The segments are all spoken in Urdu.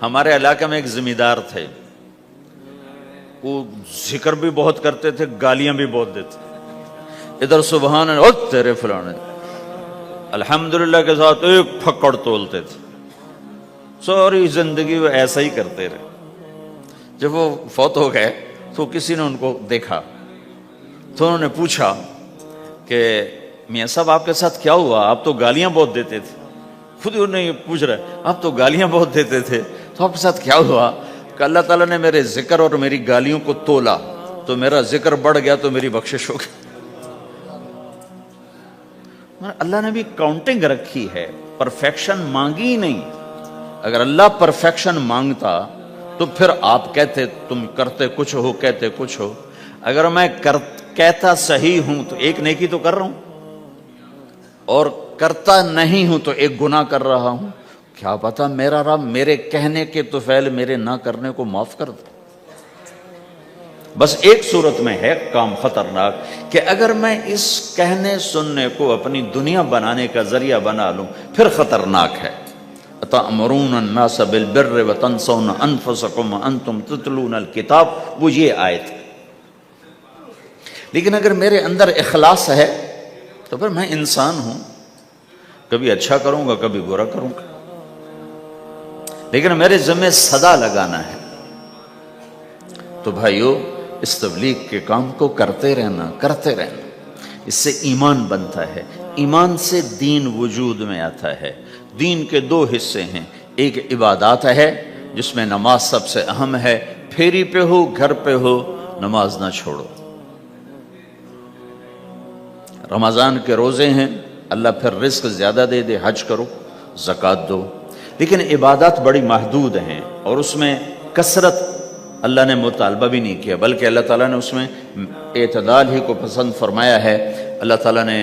ہمارے علاقے میں ایک زمیندار تھے، وہ ذکر بھی بہت کرتے تھے، گالیاں بھی بہت دیتے تھے۔ ادھر سبحان اللہ تیرے فلانے، الحمدللہ کے ساتھ ایک پھکڑ تولتے تھے۔ ساری زندگی وہ ایسا ہی کرتے رہے۔ جب وہ فوت ہو گئے تو کسی نے ان کو دیکھا تو انہوں نے پوچھا کہ میاں صاحب آپ کے ساتھ کیا ہوا؟ آپ تو گالیاں بہت دیتے تھے۔ خود انہوں نے یہ پوچھ رہے آپ تو گالیاں بہت دیتے تھے، تو آپ کے ساتھ کیا ہوا؟ کہ اللہ تعالیٰ نے میرے ذکر اور میری گالیوں کو تولا، تو میرا ذکر بڑھ گیا تو میری بخشش ہو گئی۔ اللہ نے بھی کاؤنٹنگ رکھی ہے، پرفیکشن مانگی ہی نہیں۔ اگر اللہ پرفیکشن مانگتا تو پھر آپ کہتے تم کرتے کچھ ہو، کہتے کچھ ہو۔ اگر میں کہتا صحیح ہوں تو ایک نیکی تو کر رہا ہوں، اور کرتا نہیں ہوں تو ایک گناہ کر رہا ہوں۔ کیا پتا میرا رب میرے کہنے کے طفیل میرے نہ کرنے کو معاف کر دے۔ بس ایک صورت میں ہے کام خطرناک، کہ اگر میں اس کہنے سننے کو اپنی دنیا بنانے کا ذریعہ بنا لوں پھر خطرناک ہے۔ تأمرون الناس بالبر وتنسون انفسکم وانتم تتلون الکتاب، وہ یہ آیت ہے۔ لیکن اگر میرے اندر اخلاص ہے تو پھر میں انسان ہوں، کبھی اچھا کروں گا کبھی برا کروں گا، لیکن میرے ذمہ صدا لگانا ہے۔ تو بھائیو، اس تبلیغ کے کام کو کرتے رہنا، کرتے رہنا۔ اس سے ایمان بنتا ہے، ایمان سے دین وجود میں آتا ہے۔ دین کے دو حصے ہیں، ایک عبادات ہے جس میں نماز سب سے اہم ہے۔ پھیری پہ ہو گھر پہ ہو نماز نہ چھوڑو۔ رمضان کے روزے ہیں، اللہ پھر رزق زیادہ دے دے، حج کرو، زکوٰۃ دو۔ لیکن عبادات بڑی محدود ہیں، اور اس میں کثرت اللہ نے مطالبہ بھی نہیں کیا، بلکہ اللہ تعالیٰ نے اس میں اعتدال ہی کو پسند فرمایا ہے۔ اللہ تعالیٰ نے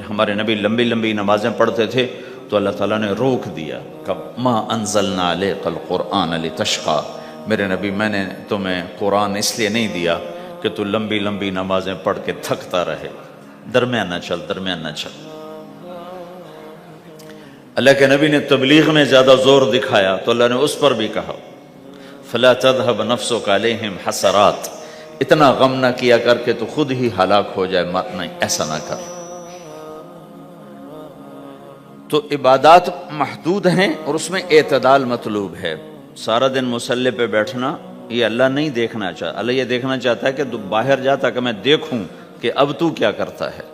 ہمارے نبی لمبی لمبی نمازیں پڑھتے تھے تو اللہ تعالیٰ نے روک دیا کہ ما انزلنا علیک القرآن لتشقی، میرے نبی میں نے تمہیں قرآن اس لیے نہیں دیا کہ تو لمبی لمبی نمازیں پڑھ کے تھکتا رہے، درمیان نہ چل، درمیان نہ چل۔ اللہ کے نبی نے تبلیغ میں زیادہ زور دکھایا تو اللہ نے اس پر بھی کہا فلا تذهب نفسك علیہم حسرات، اتنا غم نہ کیا کر کے تو خود ہی ہلاک ہو جائے، نہیں ایسا نہ کر۔ تو عبادات محدود ہیں اور اس میں اعتدال مطلوب ہے۔ سارا دن مصلی پہ بیٹھنا یہ اللہ نہیں دیکھنا چاہتا، اللہ یہ دیکھنا چاہتا ہے کہ تو باہر جاتا کہ میں دیکھوں کہ اب تو کیا کرتا ہے۔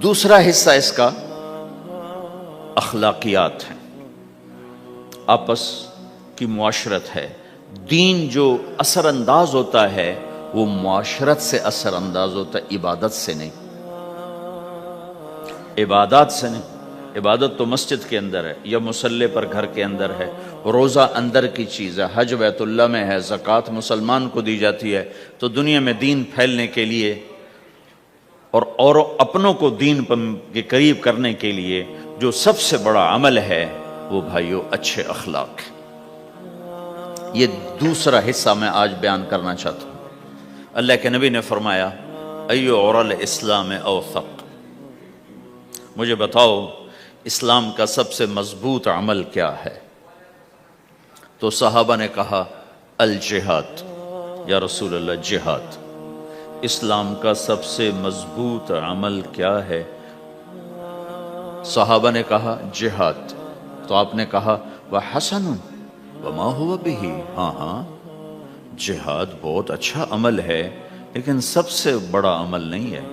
دوسرا حصہ اس کا اخلاقیات ہیں، آپس کی معاشرت ہے۔ دین جو اثر انداز ہوتا ہے وہ معاشرت سے اثر انداز ہوتا ہے، عبادت سے نہیں، عبادات سے نہیں۔ عبادت تو مسجد کے اندر ہے یا مصلی پر گھر کے اندر ہے، روزہ اندر کی چیز ہے، حج بیت اللہ میں ہے، زکوٰۃ مسلمان کو دی جاتی ہے۔ تو دنیا میں دین پھیلنے کے لیے اور اپنوں کو دین کے قریب کرنے کے لیے جو سب سے بڑا عمل ہے وہ بھائیو اچھے اخلاق ہے۔ یہ دوسرا حصہ میں آج بیان کرنا چاہتا ہوں۔ اللہ کے نبی نے فرمایا ایو عرل اسلام اوثق، مجھے بتاؤ اسلام کا سب سے مضبوط عمل کیا ہے؟ تو صحابہ نے کہا الجہاد، یا رسول اللہ جہاد۔ اسلام کا سب سے مضبوط عمل کیا ہے؟ صحابہ نے کہا جہاد۔ تو آپ نے کہا وحسن وما هو به، ہاں جہاد بہت اچھا عمل ہے لیکن سب سے بڑا عمل نہیں ہے،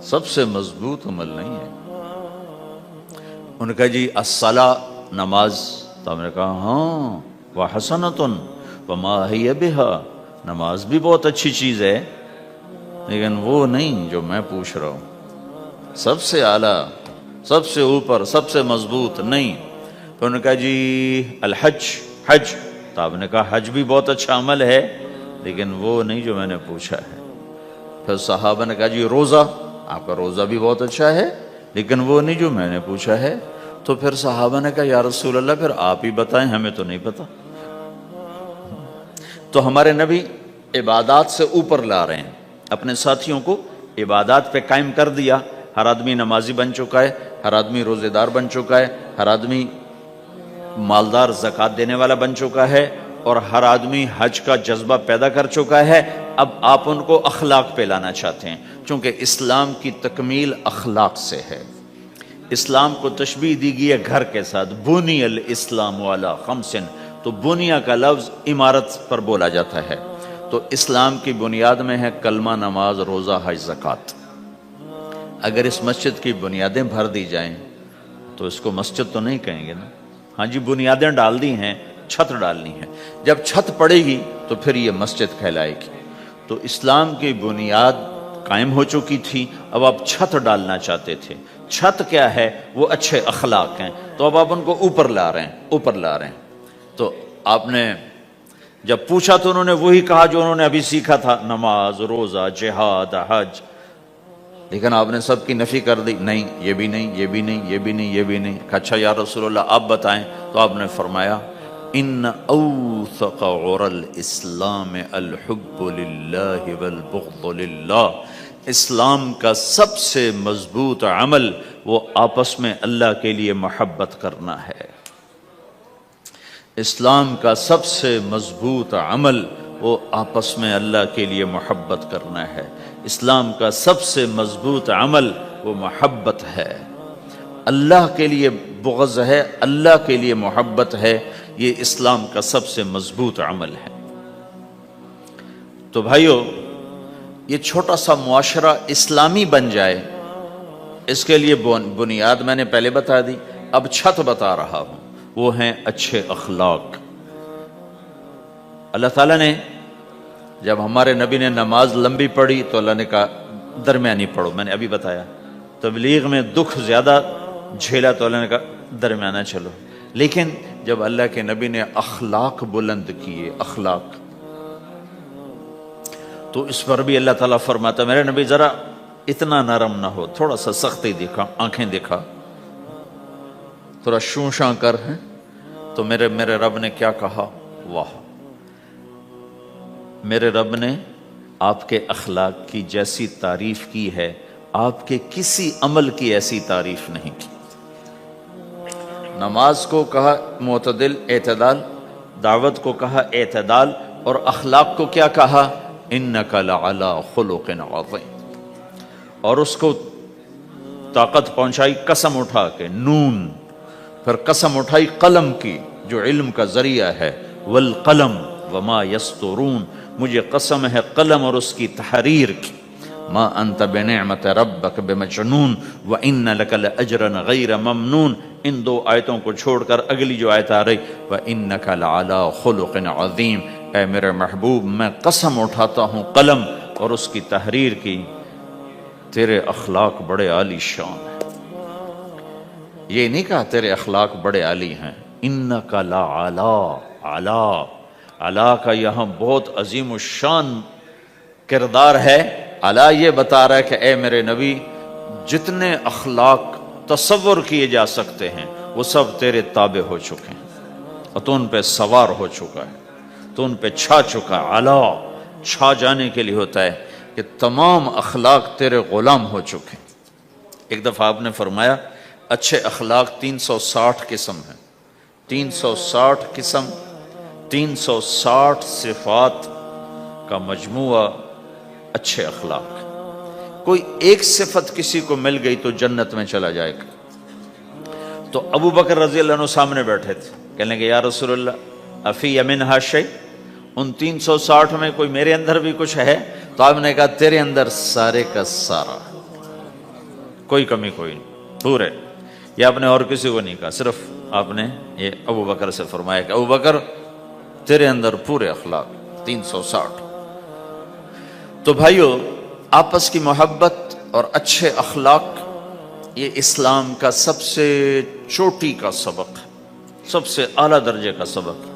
سب سے مضبوط عمل نہیں ہے۔ انہوں نے کہا جی الصلاۃ، نماز۔ تو ہم نے کہا ہاں وحسنۃ وما هي بها، نماز بھی بہت اچھی چیز ہے لیکن وہ نہیں جو میں پوچھ رہا ہوں، سب سے اعلیٰ، سب سے اوپر، سب سے مضبوط نہیں۔ تو انہوں نے کہا جی الحج، حج۔ تو آپ نے کہا حج بھی بہت اچھا عمل ہے لیکن وہ نہیں جو میں نے پوچھا ہے۔ پھر صحابہ نے کہا جی روزہ، آپ کا روزہ بھی بہت اچھا ہے لیکن وہ نہیں جو میں نے پوچھا ہے۔ تو پھر صحابہ نے کہا یا رسول اللہ پھر آپ ہی بتائیں، ہمیں تو نہیں پتا۔ تو ہمارے نبی عبادات سے اوپر لا رہے ہیں، اپنے ساتھیوں کو عبادات پہ قائم کر دیا۔ ہر آدمی نمازی بن چکا ہے، ہر آدمی روزہ دار بن چکا ہے، ہر آدمی مالدار زکوٰۃ دینے والا بن چکا ہے، اور ہر آدمی حج کا جذبہ پیدا کر چکا ہے۔ اب آپ ان کو اخلاق پہ لانا چاہتے ہیں، چونکہ اسلام کی تکمیل اخلاق سے ہے۔ اسلام کو تشبیہ دی گئی ہے گھر کے ساتھ، بنی الاسلام علی خمس، تو بنیا کا لفظ عمارت پر بولا جاتا ہے، تو اسلام کی بنیاد میں ہے کلمہ، نماز، روزہ، حج، زکوٰۃ۔ اگر اس مسجد کی بنیادیں بھر دی جائیں تو اس کو مسجد تو نہیں کہیں گے نا، ہاں جی بنیادیں ڈال دی ہیں، چھت ڈالنی ہے، جب چھت پڑے گی تو پھر یہ مسجد کہلائے گی۔ تو اسلام کی بنیاد قائم ہو چکی تھی، اب آپ چھت ڈالنا چاہتے تھے۔ چھت کیا ہے؟ وہ اچھے اخلاق ہیں، تو اب آپ ان کو اوپر لا رہے ہیں، اوپر لا رہے ہیں۔ تو آپ نے جب پوچھا تو انہوں نے وہی کہا جو انہوں نے ابھی سیکھا تھا، نماز، روزہ، جہاد، حج، لیکن آپ نے سب کی نفی کر دی، نہیں یہ بھی نہیں، یہ بھی نہیں، یہ بھی نہیں، یہ بھی نہیں۔ اچھا یا رسول اللہ آپ بتائیں، تو آپ نے فرمایا ان اوثق عر الاسلام الحب للہ والبغض للہ، اسلام کا سب سے مضبوط عمل وہ آپس میں اللہ کے لیے محبت کرنا ہے۔ اسلام کا سب سے مضبوط عمل وہ آپس میں اللہ کے لیے محبت کرنا ہے۔ اسلام کا سب سے مضبوط عمل وہ محبت ہے، اللہ کے لیے بغض ہے، اللہ کے لیے محبت ہے، یہ اسلام کا سب سے مضبوط عمل ہے۔ تو بھائیو، یہ چھوٹا سا معاشرہ اسلامی بن جائے، اس کے لیے بنیاد میں نے پہلے بتا دی، اب چھت بتا رہا ہوں، وہ ہیں اچھے اخلاق۔ اللہ تعالیٰ نے جب ہمارے نبی نے نماز لمبی پڑھی تو اللہ نے کہا درمیانی پڑھو، میں نے ابھی بتایا۔ تبلیغ میں دکھ زیادہ جھیلا تو اللہ نے کہا درمیانہ چلو، لیکن جب اللہ کے نبی نے اخلاق بلند کیے، اخلاق، تو اس پر بھی اللہ تعالیٰ فرماتا میرے نبی ذرا اتنا نرم نہ ہو، تھوڑا سا سختی دکھا، آنکھیں دکھا، تھوڑا شوں شاں کر ہیں۔ تو میرے رب نے کیا کہا؟ واہ، میرے رب نے آپ کے اخلاق کی جیسی تعریف کی ہے، آپ کے کسی عمل کی ایسی تعریف نہیں کی۔ نماز کو کہا معتدل، اعتدال، دعوت کو کہا اعتدال، اور اخلاق کو کیا کہا؟ انک لعلی خلق عظیم، اور اس کو طاقت پہنچائی قسم اٹھا کے، نون، پھر قسم اٹھائی قلم کی جو علم کا ذریعہ ہے، والقلم وما یسطرون، مجھے قسم ہے قلم اور اس کی تحریر کی، ما انت بنعمت ربک بمجنون وان لک لاجرا غیر ممنون۔ ان دو آیتوں کو چھوڑ کر اگلی جو آیت آ رہی، وانک لعلی خلق عظیم، اے میرے محبوب میں قسم اٹھاتا ہوں قلم اور اس کی تحریر کی، تیرے اخلاق بڑے عالی شان ہیں۔ یہ نہیں کہا تیرے اخلاق بڑے عالی ہیں، انک لعلی، علا، علا کا یہاں بہت عظیم الشان کردار ہے۔ علا یہ بتا رہا ہے کہ اے میرے نبی، جتنے اخلاق تصور کیے جا سکتے ہیں وہ سب تیرے تابع ہو چکے ہیں، اور تو ان پہ سوار ہو چکا ہے، تو ان پہ چھا چکا ہے۔ علا چھا جانے کے لیے ہوتا ہے کہ تمام اخلاق تیرے غلام ہو چکے ہیں۔ ایک دفعہ آپ نے فرمایا اچھے اخلاق 360 قسم ہیں، 360 قسم، 360 صفات کا مجموعہ اچھے اخلاق۔ کوئی ایک صفت کسی کو مل گئی تو جنت میں چلا جائے گا۔ تو ابو بکر رضی اللہ عنہ سامنے بیٹھے تھے، کہنے لگے یا رسول اللہ افی منہا شیء، ان 360 میں کوئی میرے اندر بھی کچھ ہے؟ تو آپ نے کہا تیرے اندر سارے کا سارا، کوئی کمی کوئی نہیں، پورے۔ یہ آپ نے اور کسی کو نہیں کہا، صرف آپ نے یہ ابو بکر سے فرمایا کہ ابو بکر تیرے اندر پورے اخلاق 360۔ تو بھائیو، آپس کی محبت اور اچھے اخلاق یہ اسلام کا سب سے چوٹی کا سبق ہے، سب سے اعلیٰ درجے کا سبق ہے۔